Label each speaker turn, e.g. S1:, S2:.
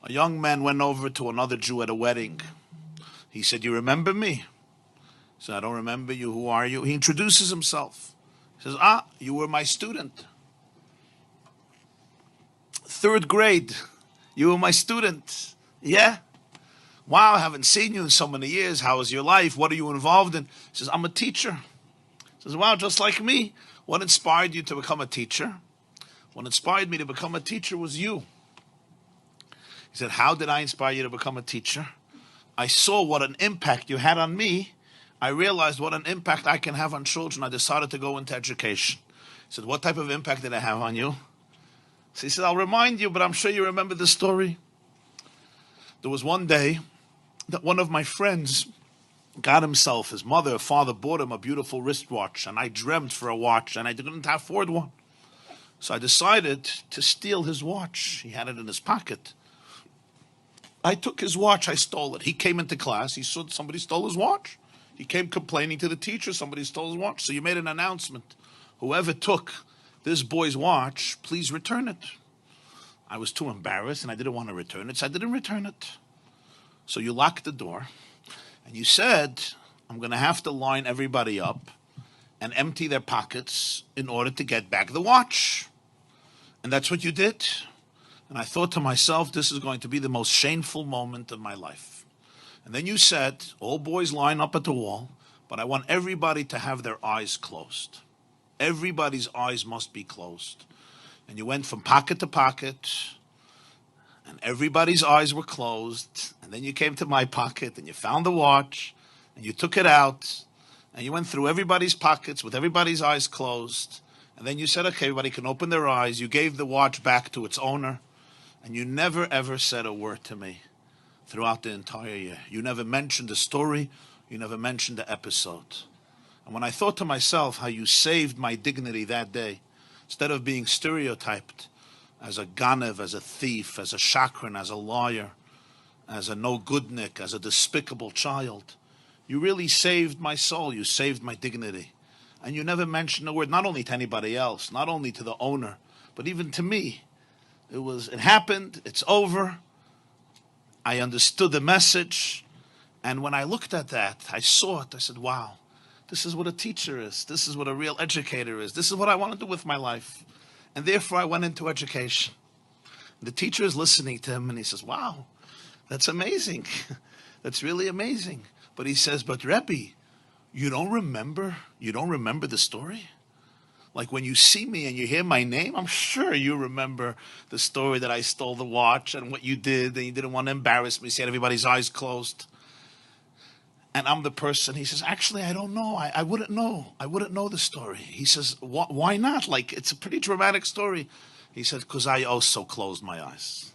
S1: A young man went over to another Jew at a wedding. He said, "You remember me?" He said, "I don't remember you. Who are you?" He introduces himself. He says, "You were my student. Third grade. You were my student." "Yeah. Wow, I haven't seen you in so many years. How is your life? What are you involved in?" He says, "I'm a teacher." He says, "Wow, just like me. What inspired you to become a teacher?" "What inspired me to become a teacher was you." He said, "How did I inspire you to become a teacher?" "I saw what an impact you had on me. I realized what an impact I can have on children. I decided to go into education." He said, "What type of impact did I have on you?" So he said, "I'll remind you, but I'm sure you remember the story. There was one day that one of my friends got himself, his mother or father bought him a beautiful wristwatch, and I dreamt for a watch, and I didn't afford one. So I decided to steal his watch. He had it in his pocket. I took his watch, I stole it. He came into class, he saw somebody stole his watch. He came complaining to the teacher, somebody stole his watch. So you made an announcement. Whoever took this boy's watch, please return it." I was too embarrassed and I didn't want to return it, so I didn't return it. So you locked the door and you said, "I'm going to have to line everybody up and empty their pockets in order to get back the watch." And that's what you did. And I thought to myself, this is going to be the most shameful moment of my life. And then you said, "All boys line up at the wall, but I want everybody to have their eyes closed. Everybody's eyes must be closed." And you went from pocket to pocket, and everybody's eyes were closed. And then you came to my pocket, and you found the watch, and you took it out, and you went through everybody's pockets with everybody's eyes closed. And then you said, "Okay, everybody can open their eyes." You gave the watch back to its owner. And you never ever said a word to me throughout the entire year. You never mentioned the story. You never mentioned the episode. And when I thought to myself how you saved my dignity that day, instead of being stereotyped as a ganev, as a thief, as a shakran, as a liar, as a no-goodnik, as a despicable child, you really saved my soul. You saved my dignity. And you never mentioned a word, not only to anybody else, not only to the owner, but even to me. It happened, it's over. I understood the message. And when I looked at that, I saw it. I said, wow, this is what a teacher is. This is what a real educator is. This is what I want to do with my life. And therefore I went into education. The teacher is listening to him and he says, wow, that's amazing. That's really amazing. But he says, "But Rebbe, you don't remember the story? Like when you see me and you hear my name, I'm sure you remember the story that I stole the watch and what you did, and you didn't want to embarrass me, so you had everybody's eyes closed." And I'm the person, he says, "Actually, I don't know. I wouldn't know. I wouldn't know the story." He says, "Why not? Like, it's a pretty dramatic story." He said, "Because I also closed my eyes."